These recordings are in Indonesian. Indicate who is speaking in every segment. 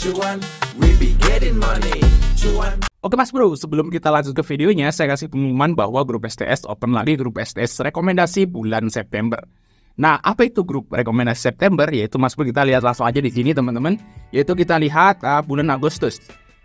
Speaker 1: cuan, we be getting money, cuan.
Speaker 2: Oke Mas Bro, sebelum kita lanjut ke videonya, saya kasih pengumuman bahwa grup STS open lagi, grup STS rekomendasi bulan September. Nah, apa itu grup rekomendasi September? Yaitu Mas Bro, kita lihat langsung aja di sini teman-teman. Yaitu kita lihat bulan Agustus.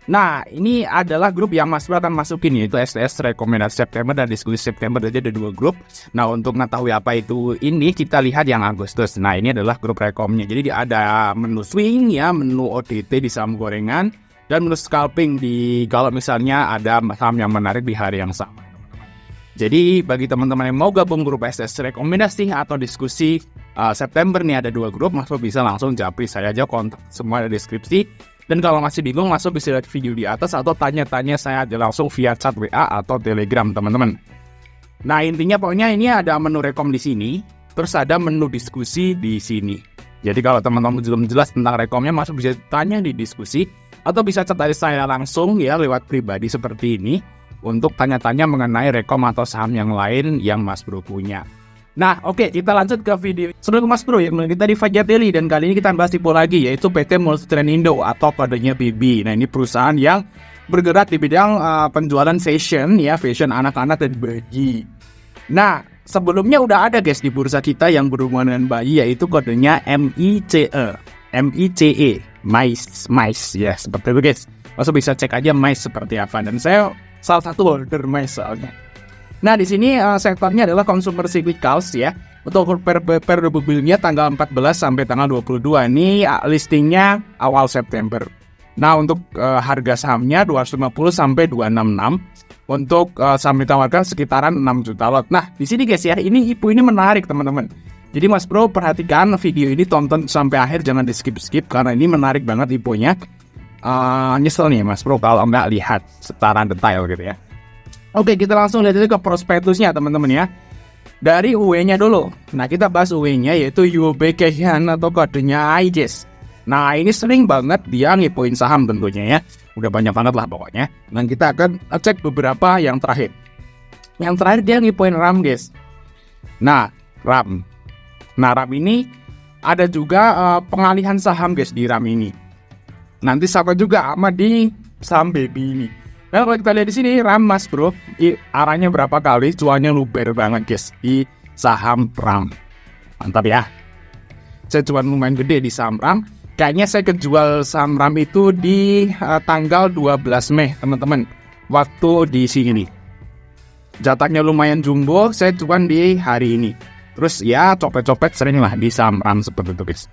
Speaker 2: Nah, ini adalah grup yang Mas Bro akan masukin, yaitu STS rekomendasi September dan diskusi September. Jadi ada dua grup. Nah, untuk mengetahui apa itu ini, kita lihat yang Agustus. Nah, ini adalah grup rekomnya. Jadi ada menu swing ya, menu ODT di saham gorengan, dan menu scalping kalau misalnya ada saham yang menarik di hari yang sama. Jadi bagi teman-teman yang mau gabung grup STS rekomendasi atau diskusi September nih, ada dua grup, Mas Bro bisa langsung japri saya aja, kontak semua di deskripsi. Dan kalau masih bingung, Mas Bro bisa lihat video di atas atau tanya-tanya saya aja langsung via chat WA atau Telegram teman-teman. Nah, intinya pokoknya ini ada menu rekom di sini, terus ada menu diskusi di sini. Jadi kalau teman-teman belum jelas tentang rekomnya, Mas Bro bisa tanya di diskusi atau bisa chat dari saya langsung ya lewat pribadi seperti ini untuk tanya-tanya mengenai rekom atau saham yang lain yang Mas Bro punya. Nah, oke, kita lanjut ke video. Sebelum Mas Bro, yang kita di Fajar Daily, dan kali ini kita bahas tipe lagi, yaitu PT Multitrend Indo atau kodenya BB. Nah, ini perusahaan yang bergerak di bidang penjualan fashion ya, fashion anak-anak dan bayi. Nah, sebelumnya udah ada guys di bursa kita yang berhubungan dengan bayi, yaitu kodenya MICE. MICE ya, seperti itu guys. Masuk bisa cek aja MICE seperti apa, dan saya salah satu holder MICE soalnya. Nah, di sini sektornya adalah consumer cyclicals ya. Untuk per mobilnya tanggal 14 sampai tanggal 22. Ini listingnya awal September. Nah, untuk harga sahamnya 250 sampai 266. Untuk saham ditawarkan sekitaran 6 juta lot. Nah, di sini guys ya, ini menarik teman-teman. Jadi Mas Bro perhatikan video ini, tonton sampai akhir, jangan di skip karena ini menarik banget infonya. Nyesel nih Mas Bro kalau nggak lihat secara detail gitu ya. Oke, kita langsung lihat ke prospektusnya teman-teman ya. Dari UE-nya dulu. Nah, kita bahas UE-nya yaitu UOB Kay Hian atau kodenya IJS. Nah, ini sering banget dia ngipoin saham tentunya ya. Udah banyak banget lah pokoknya. Dan kita akan cek beberapa yang terakhir. Yang terakhir dia ngipoin RAM guys. Nah, RAM. Nah, RAM ini ada juga pengalihan saham guys di RAM ini. Nanti sama juga sama di saham baby ini. Nah, kalau kita lihat di sini RAM Mas Bro, arahnya berapa kali, cuannya luber banget guys di saham RAM. Mantap ya. Saya cuan lumayan gede di saham RAM. Kayaknya saya kejual saham RAM itu di tanggal 12 Mei teman-teman. Waktu di sini. Jatahnya lumayan jumbo, saya cuan di hari ini. Terus ya copet-copet sering lah di saham RAM seperti itu guys.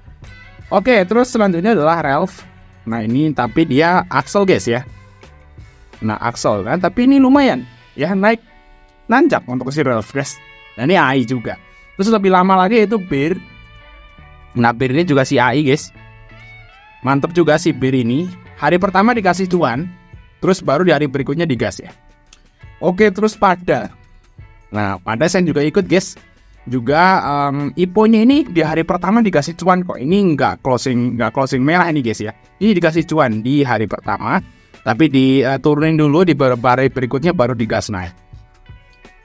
Speaker 2: Oke, terus selanjutnya adalah Ralph. Nah, ini tapi dia Axel guys ya. Nah, Axel kan, tapi ini lumayan ya, naik nanjak untuk si Ralph guys. Dan ini AI juga. Terus lebih lama lagi yaitu BIR. Nah, BIR ini juga si AI guys. Mantap juga si BIR ini. Hari pertama dikasih cuan, terus baru di hari berikutnya digas ya. Oke, terus Pada. Nah, Pada saya juga ikut guys. Juga IPO-nya ini di hari pertama dikasih cuan kok. Ini nggak closing merah ini guys ya. Ini dikasih cuan di hari pertama, tapi diturunin dulu di beberapa hari berikutnya baru digas naik.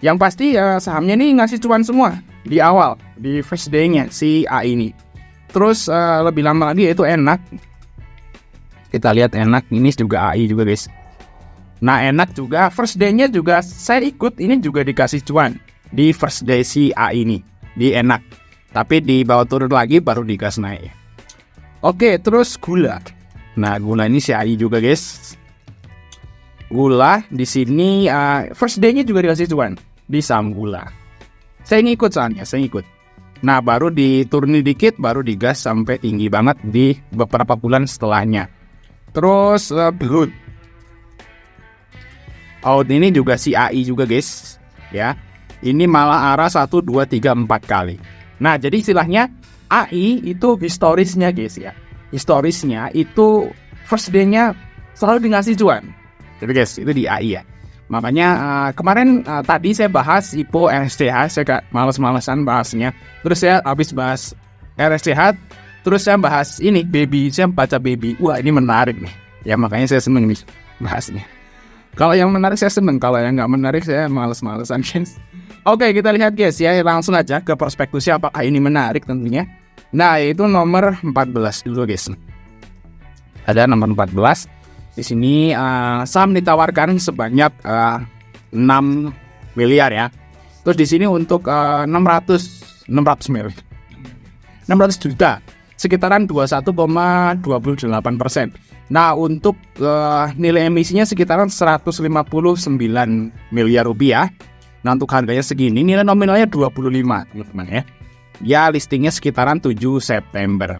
Speaker 2: Yang pasti sahamnya ini ngasih cuan semua di awal, di first day-nya si A ini. Terus lebih lama lagi yaitu Enak. Kita lihat Enak ini juga AI juga guys. Nah, Enak juga first day-nya juga saya ikut, ini juga dikasih cuan di first day si A ini di Enak, tapi di bawah turun lagi baru digas naik. Oke, terus Gula. Nah, Gula ini si AI juga guys. Gula di sini first day-nya juga dikasih cuan di saham Gula. Saya ngikut soalnya, saya ngikut. Nah, baru diturunin dikit baru digas sampai tinggi banget di beberapa bulan setelahnya. Terus Blood. Out ini juga si AI juga guys ya. Ini malah arah 1, 2, 3, 4 kali. Nah, jadi istilahnya AI itu historisnya guys ya. Historisnya itu first day-nya selalu dikasih cuan. Jadi guys, itu di AI ya. Makanya kemarin tadi saya bahas IPO RSCH, saya gak males-malesan bahasnya. Terus saya habis bahas RSCH, terus saya bahas ini baby, saya baca baby. Wah, ini menarik nih. Ya makanya saya seneng nih bahasnya. Kalau yang menarik saya seneng, kalau yang nggak menarik saya males-malesan guys. Oke, kita lihat guys ya, langsung aja ke prospektusnya apakah ini menarik tentunya. Nah, itu nomor 14 dulu guys. Ada nomor 14. Di sini saham ditawarkan sebanyak 6 miliar ya. Terus di sini untuk 600 juta, sekitaran 21,28%. Nah, untuk nilai emisinya sekitaran 159 miliar rupiah. Nah, untuk harganya segini, nilai nominalnya 25, teman-teman ya. Ya, listingnya sekitaran 7 September.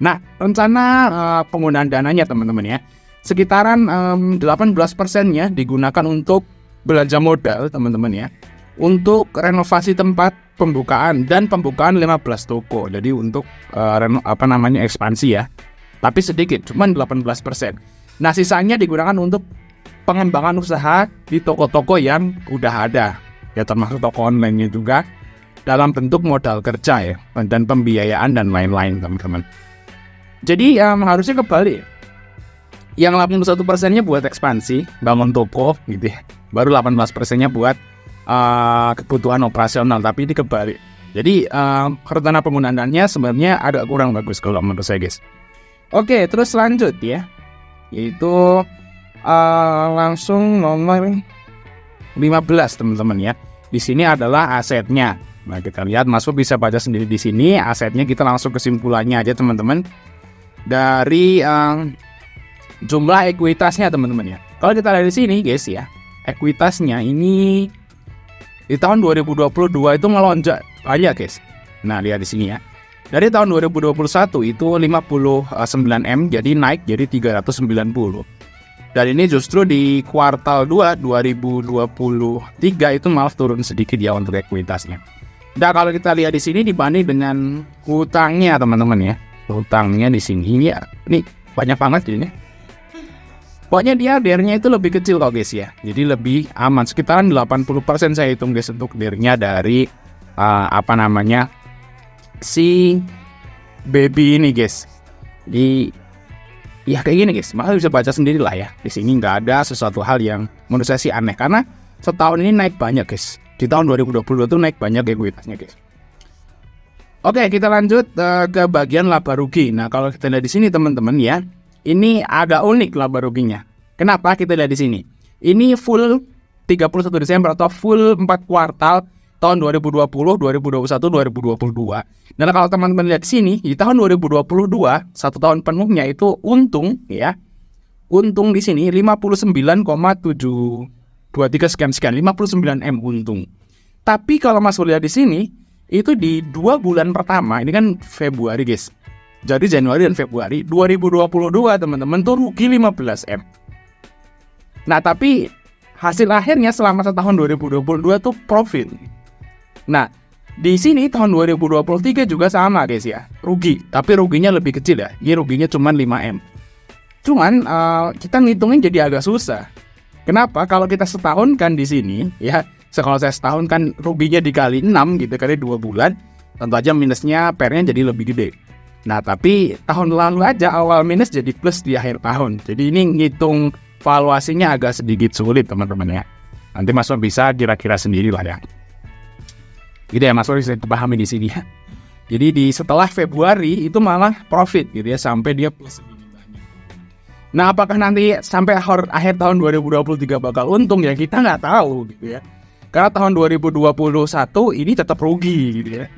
Speaker 2: Nah, rencana penggunaan dananya teman-teman ya, sekitaran 18%-nya digunakan untuk belanja modal teman-teman ya, untuk renovasi tempat pembukaan dan pembukaan 15 toko. Jadi untuk ekspansi ya. Tapi sedikit, cuma 18%. Nah, sisanya digunakan untuk pengembangan usaha di toko-toko yang udah ada. Ya, termasuk toko online-nya juga dalam bentuk modal kerja ya, dan pembiayaan dan lain-lain teman-teman. Jadi harusnya kebalik. Yang 81%-nya buat ekspansi, bangun toko gitu ya. Baru 18%-nya buat kebutuhan operasional, tapi ini kebalik. Jadi rencana penggunaannya sebenarnya agak kurang bagus kalau menurut saya guys. Oke, terus lanjut ya, yaitu langsung nomor 15 teman-teman ya. Di sini adalah asetnya. Nah, kita lihat, Mas Bob bisa baca sendiri di sini asetnya. Kita langsung kesimpulannya aja teman-teman. Dari jumlah ekuitasnya teman-teman ya. Kalau kita lihat di sini guys ya, ekuitasnya ini di tahun 2022 itu melonjak banyak guys. Nah, lihat di sini ya. Dari tahun 2021 itu 59M jadi naik jadi 390. Dan ini justru di kuartal 2 2023 itu malah turun sedikit ya untuk ekuitasnya. Nah, kalau kita lihat di sini dibanding dengan hutangnya teman-teman ya. Hutangnya di sini ya, ini banyak banget ini. Pokoknya dia DER-nya itu lebih kecil kok guys ya. Jadi lebih aman, sekitaran 80% saya hitung guys untuk DER-nya dari si baby ini guys. Ya kayak gini guys, malah bisa baca sendiri lah ya. Di sini nggak ada sesuatu hal yang menurut saya sih aneh, karena setahun ini naik banyak guys. Di tahun 2022 tuh naik banyak ekuitasnya guys. Oke, kita lanjut ke bagian laba rugi. Nah, kalau kita lihat di sini teman-teman ya, ini agak unik laba ruginya. Kenapa? Kita lihat di sini. Ini full 31 Desember atau full 4 kuartal tahun 2020, 2021, 2022. Dan kalau teman-teman lihat di sini, di tahun 2022, satu tahun penuhnya itu untung ya. Untung di sini 59,723 sekian 59M untung. Tapi kalau Mas lihat di sini, itu di 2 bulan pertama, ini kan Februari guys. Jadi Januari dan Februari 2022 teman-teman tuh rugi 15M. Nah, tapi hasil akhirnya selama setahun 2022 tuh profit. Nah, di sini tahun 2023 juga sama guys ya, rugi, tapi ruginya lebih kecil ya. Ini ruginya cuma 5M. Cuman kita ngitungin jadi agak susah. Kenapa? Kalau kita setahun kan di sini ya, kalau saya setahun kan ruginya dikali 6 gitu, kali 2 bulan, tentu aja minusnya PR-nya jadi lebih gede. Nah, tapi tahun lalu aja awal minus jadi plus di akhir tahun. Jadi ini ngitung valuasinya agak sedikit sulit teman-teman ya. Nanti Mas Bob bisa kira-kira sendiri lah ya. Gitu ya, Mas Bob bisa dipahami di sini ya. Jadi di setelah Februari itu malah profit gitu ya, sampai dia plus segini banyak. Nah, apakah nanti sampai akhir tahun 2023 bakal untung ya, kita nggak tahu gitu ya. Karena tahun 2021 ini tetap rugi gitu ya.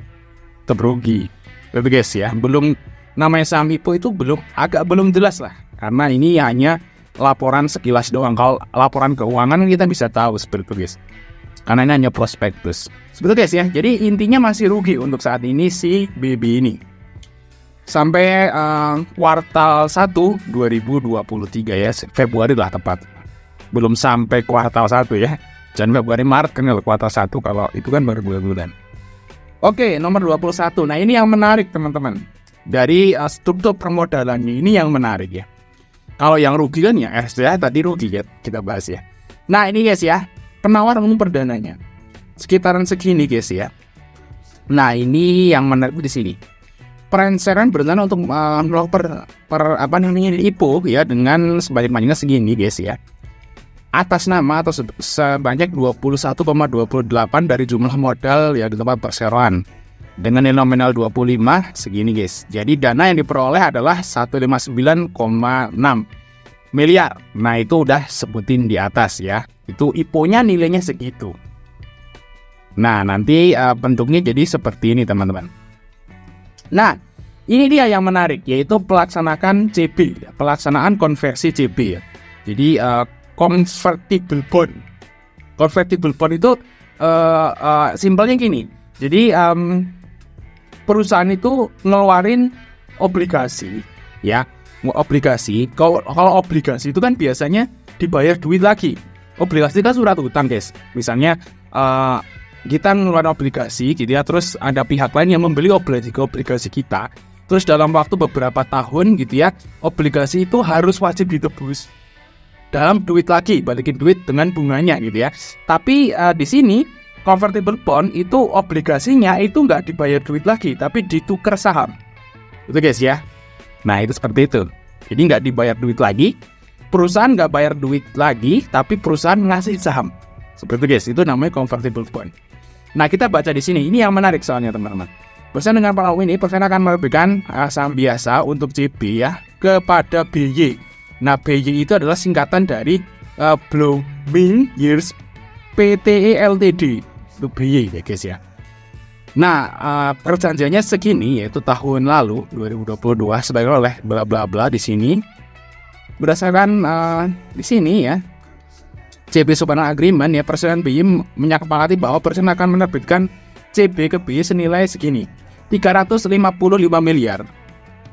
Speaker 2: Tetap rugi. Tapi guys ya, belum, namanya saham IPO itu belum jelas lah. Karena ini hanya laporan sekilas doang. Kalau laporan keuangan kita bisa tahu seperti itu guys. Karena ini hanya prospektus. Seperti guys ya. Jadi intinya masih rugi untuk saat ini si BB ini. Sampai kuartal 1 2023 ya, Februari lah tepat. Belum sampai kuartal 1 ya. Januari, Februari, Maret kan kalau kuartal 1, kalau itu kan baru 2 bulan. Oke, nomor 21. Nah, ini yang menarik teman-teman. Dari struktur permodalannya ini yang menarik ya. Kalau yang rugi kan ya RSCA tadi rugi ya, kita bahas ya. Nah, ini guys ya, penawaran umum perdananya sekitaran segini guys ya. Nah, ini yang menarik di sini. Perencanaan berencana untuk melakukan IPO ya dengan sebanyak-banyaknya segini guys ya. Atas nama atau sebanyak 21,28 dari jumlah modal ya di tempat perseroan. dengan nilai nominal 25 segini guys. Jadi dana yang diperoleh adalah 159,6 miliar. Nah itu udah sebutin di atas ya. Itu IPO-nya nilainya segitu. Nah nanti bentuknya jadi seperti ini teman-teman. Nah ini dia yang menarik, yaitu pelaksanaan konversi CB ya. Jadi convertible bond. Convertible bond itu simpelnya gini. Jadi perusahaan itu ngeluarin obligasi ya. Obligasi, kalau obligasi itu kan biasanya dibayar duit lagi. Obligasi kan surat utang guys. Misalnya kita ngeluarin obligasi gitu ya, terus ada pihak lain yang membeli obligasi kita. Terus dalam waktu beberapa tahun gitu ya, obligasi itu harus wajib ditebus dalam duit lagi, balikin duit dengan bunganya gitu ya. Tapi di sini convertible bond itu obligasinya itu nggak dibayar duit lagi, tapi ditukar saham. Itu guys ya. Nah itu seperti itu. Jadi nggak dibayar duit lagi, perusahaan nggak bayar duit lagi, tapi perusahaan ngasih saham. Seperti itu guys, itu namanya convertible bond. Nah kita baca di sini, ini yang menarik soalnya teman-teman. Bersama dengan pengakuan ini, perusahaan akan menerbitkan saham biasa untuk CB ya kepada BY. Nah BY itu adalah singkatan dari Blooming Years Pte Ltd. Itu BY ya guys ya. Nah perjanjiannya segini, yaitu tahun lalu 2022 sebagai oleh bla bla bla di sini. Berdasarkan di sini ya, CB Supernal Agreement ya, Presiden BY menyepakati bahwa perusahaan akan menerbitkan CB ke BY senilai segini 355 miliar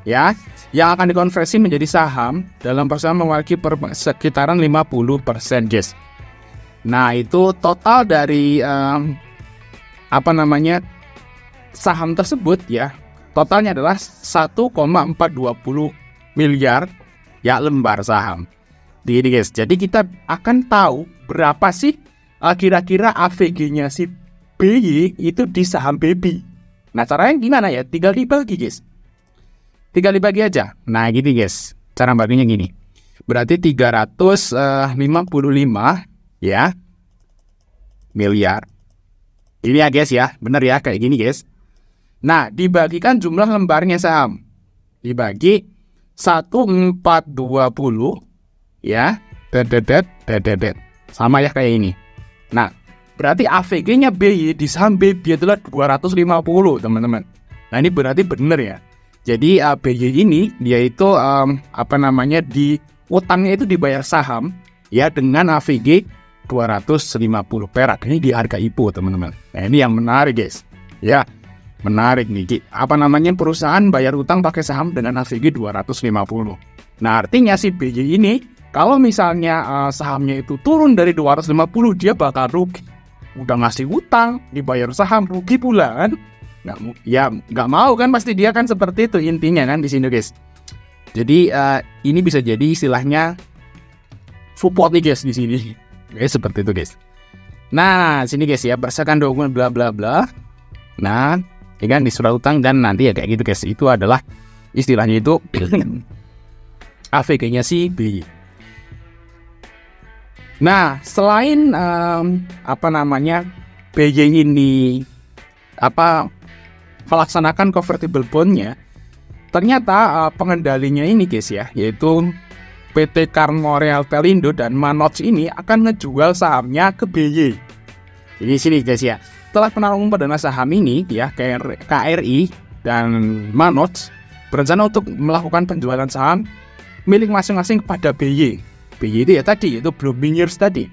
Speaker 2: ya, yang akan dikonversi menjadi saham dalam perusahaan memiliki sekitaran 50% guys. Nah itu total dari saham tersebut ya, totalnya adalah 1,420 miliar ya lembar saham. Jadi guys, jadi kita akan tahu berapa sih kira-kira AVG-nya si BY itu di saham BB. Nah caranya gimana ya? Tinggal dibagi guys. Tinggal dibagi aja. Nah gini guys, cara baginya gini. Berarti 355 ya miliar. Ini ya guys ya, bener ya kayak gini guys. Nah dibagikan jumlah lembarnya saham. Dibagi 1420 ya, sama ya kayak ini. Nah, berarti AVG-nya BY di saham BB adalah 250 teman-teman. Nah ini berarti bener ya. Jadi BY ini dia itu di utangnya itu dibayar saham ya dengan AVG 250 perak. Ini di harga IPO teman-teman. Nah ini yang menarik guys. Ya menarik nih. Perusahaan bayar utang pakai saham dengan AVG 250. Nah artinya si BY ini kalau misalnya sahamnya itu turun dari 250, dia bakal rugi. Udah ngasih utang, dibayar saham, rugi pula kan? Nggak mau kan, pasti dia kan seperti itu intinya kan di sini guys. Jadi ini bisa jadi istilahnya support nih guys di sini. Guys seperti itu guys. Nah sini guys ya, berdasarkan dokumen bla bla bla. Nah ini kan di surat utang dan nanti ya kayak gitu guys. Itu adalah istilahnya itu AVG-nya si BY. Nah, selain BY ini melaksanakan convertible bond-nya, ternyata pengendalinya ini guys ya, yaitu PT Carmoreal Pelindo dan Manoj ini akan ngejual sahamnya ke BY. Jadi sini guys ya, setelah penanaman perdana saham ini ya, KRI dan Manoj berencana untuk melakukan penjualan saham milik masing-masing kepada BY. BY itu ya tadi, itu Blooming Years tadi,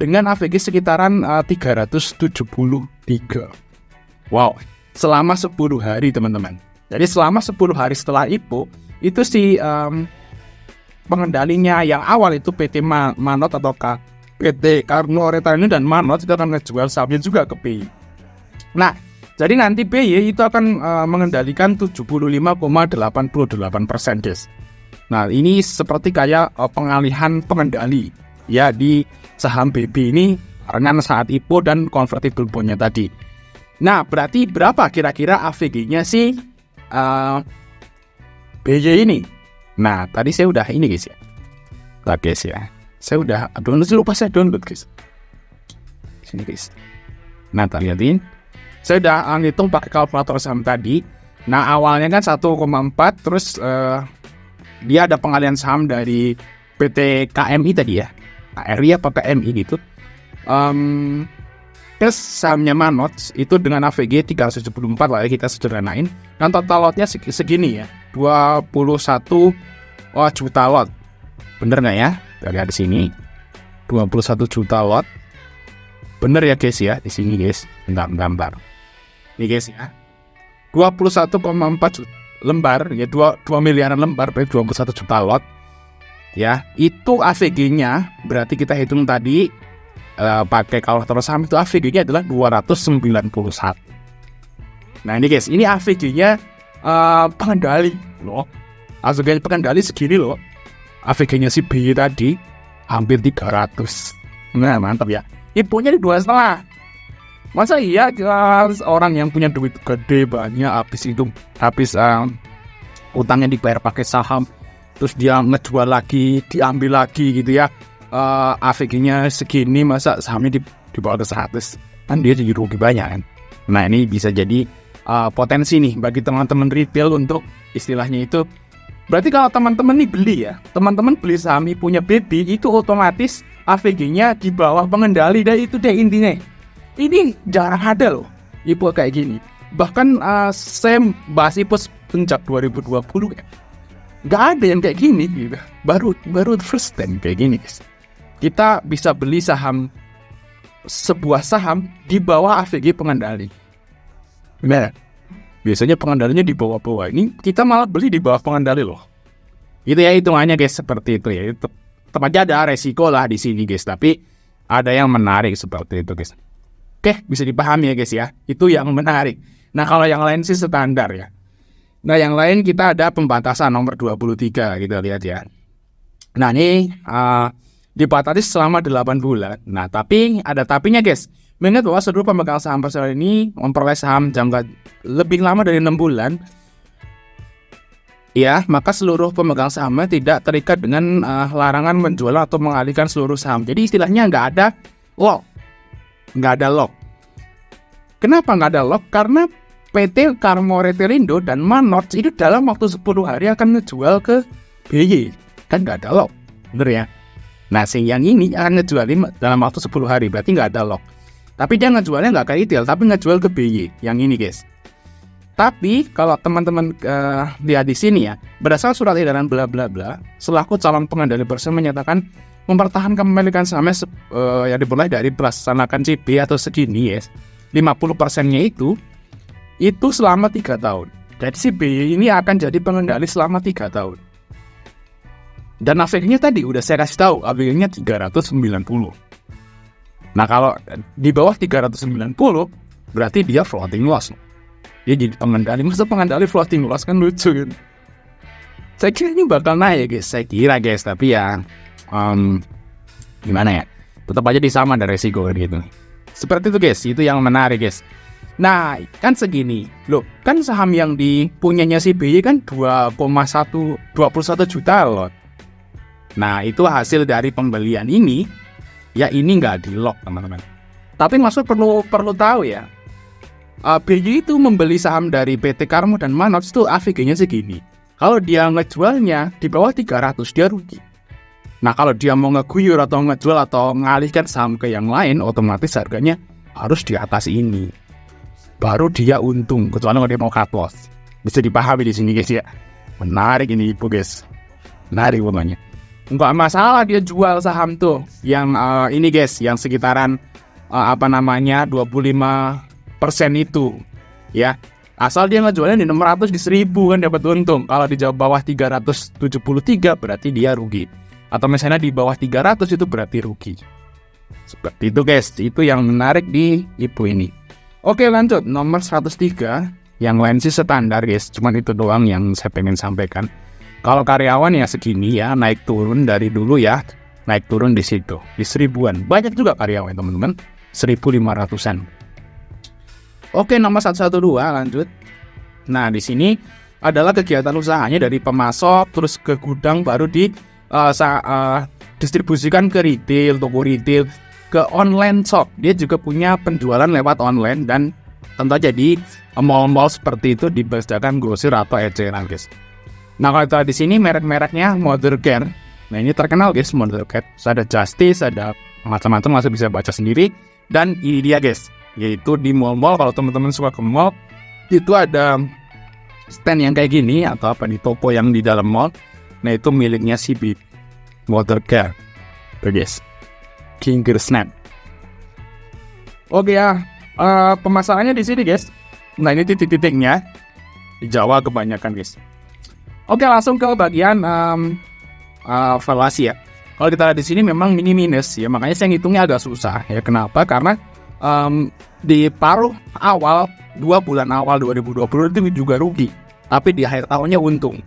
Speaker 2: dengan AVG sekitaran 373. Wow, selama 10 hari teman-teman. Jadi selama 10 hari setelah IPO, itu si pengendalinya yang awal itu PT Manoj atau PT Carmoreal dan Manoj itu akan ngejual sahamnya juga ke BY. Nah, jadi nanti BY itu akan mengendalikan 75,88% guys. Nah ini seperti kayak pengalihan pengendali ya di saham BB ini karena saat IPO dan convertible bond-nya tadi. Nah berarti berapa kira-kira AVG-nya sih BY ini? Nah tadi saya udah ini guys ya. Nah guys ya, saya udah download, lupa saya download guys. Sini guys. Nah lihatin. Saya udah ngitung pakai kalkulator saham tadi. Nah, awalnya kan 1,4, terus dia ada pengalihan saham dari PT KMI tadi ya, KRI apa KMI gitu. Terus sahamnya Manots itu dengan AVG 374 lah ya, kita sederhanain. Dan total lotnya segini ya, 21 juta lot. Bener nggak ya? Kita lihat di sini, 21 juta lot. Bener ya guys ya, di sini guys. Bentar. Ini guys ya, 21,4 juta lembar ya, 2 miliaran lembar berarti 21 juta lot ya. Itu AVG-nya berarti kita hitung tadi pakai kalkulator saham, itu AVG-nya adalah 291. Nah ini guys, ini AVG-nya pengendali loh. AVG-nya pengendali segini loh. AVG-nya si BY tadi hampir 300. Nah mantap ya. Ibunya di 2,5. Masa iya orang yang punya duit gede banyak habis utangnya dibayar pakai saham, terus dia ngejual lagi, diambil lagi gitu ya, AVG-nya segini, masa sahamnya dibawa ke 100, kan dia jadi rugi banyak kan. Nah ini bisa jadi potensi nih bagi teman-teman retail untuk istilahnya itu. Berarti kalau teman-teman nih beli ya, teman-teman beli saham punya BB, itu otomatis AVG-nya di bawah pengendali, dan itu deh intinya. Ini jarang ada loh IPO kayak gini. Bahkan saya bahas IPO sejak 2020 ya, nggak ada yang kayak gini gitu. Baru first time kayak gini guys. Kita bisa beli sebuah saham di bawah AVG pengendali. Benar. Biasanya pengendalinya di bawah-bawah. Ini kita malah beli di bawah pengendali loh. Itu ya hitungannya guys, seperti itu ya. Tetap aja ada resiko lah di sini guys, tapi ada yang menarik seperti itu guys. Oke, bisa dipahami ya guys ya. Itu yang menarik. Nah, kalau yang lain sih standar ya. Nah, yang lain kita ada pembatasan nomor 23, kita lihat ya. Nah, ini dibatasi selama 8 bulan. Nah, tapi ada tapinya guys. Mengingat bahwa seluruh pemegang saham personal ini memperoleh saham jangka lebih lama dari 6 bulan. Ya, maka seluruh pemegang sahamnya tidak terikat dengan larangan menjual atau mengalihkan seluruh saham. Jadi istilahnya nggak ada lock. Nggak ada lock. Kenapa nggak ada lock? Karena PT Karmo Retelindo dan Manots itu dalam waktu 10 hari akan ngejual ke BY. Kan nggak ada lock, bener ya? Nah, yang ini akan ngejual dalam waktu 10 hari, berarti nggak ada lock. Tapi dia ngejualnya nggak ke retail, tapi ngejual ke BY. Yang ini guys. Tapi kalau teman-teman lihat di sini ya, berdasarkan surat edaran bla bla bla, selaku calon pengendali bursa menyatakan mempertahankan pemilikan sahamnya yang dimulai dari pelaksanaan CB atau segini ya, 50%-nya itu selama 3 tahun. Jadi si BY ini akan jadi pengendali selama 3 tahun. Dan AVG-nya tadi udah saya kasih tahu, AVG-nya 390. Nah kalau di bawah 390 berarti dia floating loss. Dia jadi pengendali, masa pengendali floating loss, kan lucu kan. Saya kira ini bakal naik guys, saya kira guys, tapi ya gimana ya, tetap aja disama ada resiko gitu. Seperti itu guys, itu yang menarik guys. Nah kan segini loh, kan saham yang dipunyanya si BY kan 21 juta lot. Nah itu hasil dari pembelian ini ya, ini nggak di lock teman-teman. Tapi maksud perlu tahu ya, BY itu membeli saham dari PT Karmo dan Manots itu AVG-nya segini. Kalau dia ngejualnya di bawah 300 dia rugi. Nah kalau dia mau ngeguyur atau ngejual atau mengalihkan saham ke yang lain, otomatis harganya harus di atas ini. Baru dia untung, kecuali kalau dia mau cut loss. Bisa dipahami di sini guys ya. Menarik ini ibu guys. Menarik pokoknya. Enggak masalah dia jual saham tuh yang ini guys, yang sekitaran 25% itu ya. Asal dia ngejualnya di 600 di 1000 kan dapat untung. Kalau di bawah 373 berarti dia rugi. Atau misalnya di bawah 300 itu berarti rugi. Seperti itu guys, itu yang menarik di IPO ini. Oke lanjut, nomor 103. Yang lain sih standar guys, cuman itu doang yang saya pengen sampaikan. Kalau karyawan ya segini ya, naik turun dari dulu ya, naik turun di situ, di 1000-an. Banyak juga karyawan teman-teman, 1500-an. Oke, nomor 112 lanjut. Nah di sini adalah kegiatan usahanya dari pemasok terus ke gudang, baru distribusikan ke retail, toko retail, ke online shop. Dia juga punya penjualan lewat online dan Tentu aja di mall-mall seperti itu dibedakan grosir atau eceran guys. Nah kalau kita di sini merek-mereknya Mothercare. Nah ini terkenal guys Mothercare. Ada Justice, ada macam-macam, masih bisa baca sendiri. Dan ini dia guys, yaitu di mall-mall. Kalau teman-teman suka ke mall, itu ada stand yang kayak gini atau apa di toko yang di dalam mall. Nah itu miliknya si Mothercare. Tuh guys, Finger Snap. Oke ya, pemasarannya di sini guys. Nah ini titik-titiknya di Jawa kebanyakan guys. Oke langsung ke bagian valuasi ya. Kalau kita lihat di sini memang mini minus ya, makanya saya ngitungnya agak susah ya. Kenapa? Karena di paruh awal 2 bulan awal 2020 itu juga rugi, tapi di akhir tahunnya untung.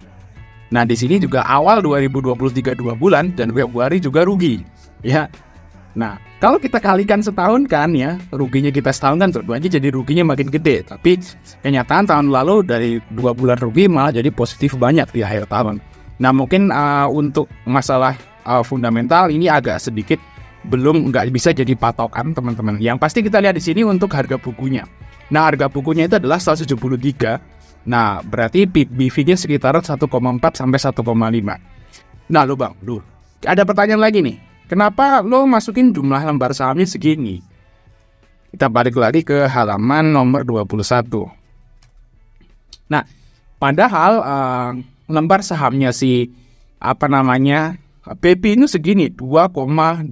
Speaker 2: Nah di sini juga awal 2023 2 bulan dan Februari juga rugi ya. Nah kalau kita kalikan setahun kan ya, ruginya kita setahun kan tentu aja jadi ruginya makin gede. Tapi kenyataan tahun lalu dari 2 bulan rugi malah jadi positif banyak di akhir tahun. Nah mungkin untuk masalah fundamental ini agak sedikit nggak bisa jadi patokan teman-teman. Yang pasti kita lihat di sini untuk harga bukunya. Nah harga bukunya itu adalah 173. Nah berarti BV-nya sekitar 1,4 sampai 1,5. Nah lu ada pertanyaan lagi nih. Kenapa lo masukin jumlah lembar sahamnya segini? Kita balik lagi ke halaman nomor 21. Nah, padahal lembar sahamnya si BP ini segini 2,8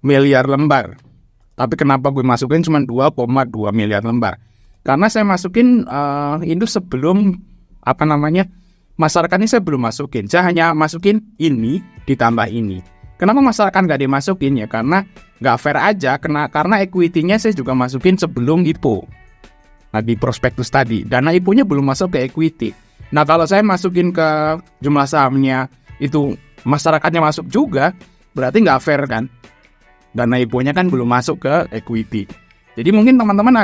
Speaker 2: miliar lembar. Tapi kenapa gue masukin cuma 2,2 miliar lembar? Karena saya masukin itu sebelum masyarakat ini saya belum masukin. Saya hanya masukin ini ditambah ini. Kenapa masyarakat nggak dimasukin ya? Karena nggak fair aja. Karena equity-nya saya juga masukin sebelum IPO. Nah di prospektus tadi, dana IPO-nya belum masuk ke equity. Nah kalau saya masukin ke jumlah sahamnya itu masyarakatnya masuk juga, berarti nggak fair kan? Dana IPO-nya kan belum masuk ke equity. Jadi mungkin teman-teman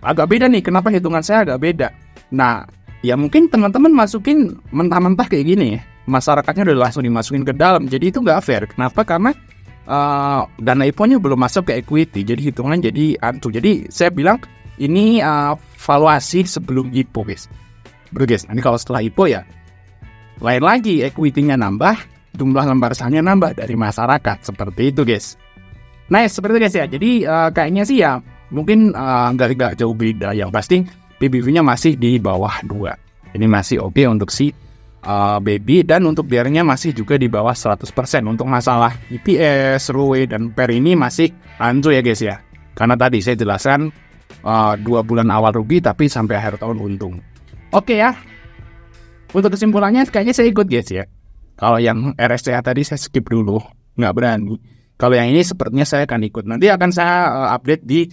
Speaker 2: agak beda nih. Kenapa hitungan saya agak beda? Nah ya mungkin teman-teman masukin mentah-mentah kayak gini ya. Masyarakatnya udah langsung dimasukin ke dalam, jadi itu nggak fair. Kenapa? Karena dana IPO-nya belum masuk ke equity, jadi hitungan jadi antu. Jadi saya bilang ini valuasi sebelum IPO guys. Guys, nanti kalau setelah IPO ya lain lagi, equity-nya nambah, jumlah lembar sahamnya nambah dari masyarakat, seperti itu guys. Nah seperti itu guys ya. Jadi kayaknya sih ya mungkin nggak jauh beda. Yang pasti PBV-nya masih di bawah 2. Ini masih oke untuk si baby, dan untuk biarnya masih juga di bawah 100%. Untuk masalah EPS, ROE, dan PER ini masih ancu ya guys ya. Karena tadi saya jelaskan 2 bulan awal rugi tapi sampai akhir tahun untung. Oke ya. Untuk kesimpulannya kayaknya saya ikut guys ya. Kalau yang RSCA tadi saya skip dulu, nggak berani. Kalau yang ini sepertinya saya akan ikut. Nanti akan saya update di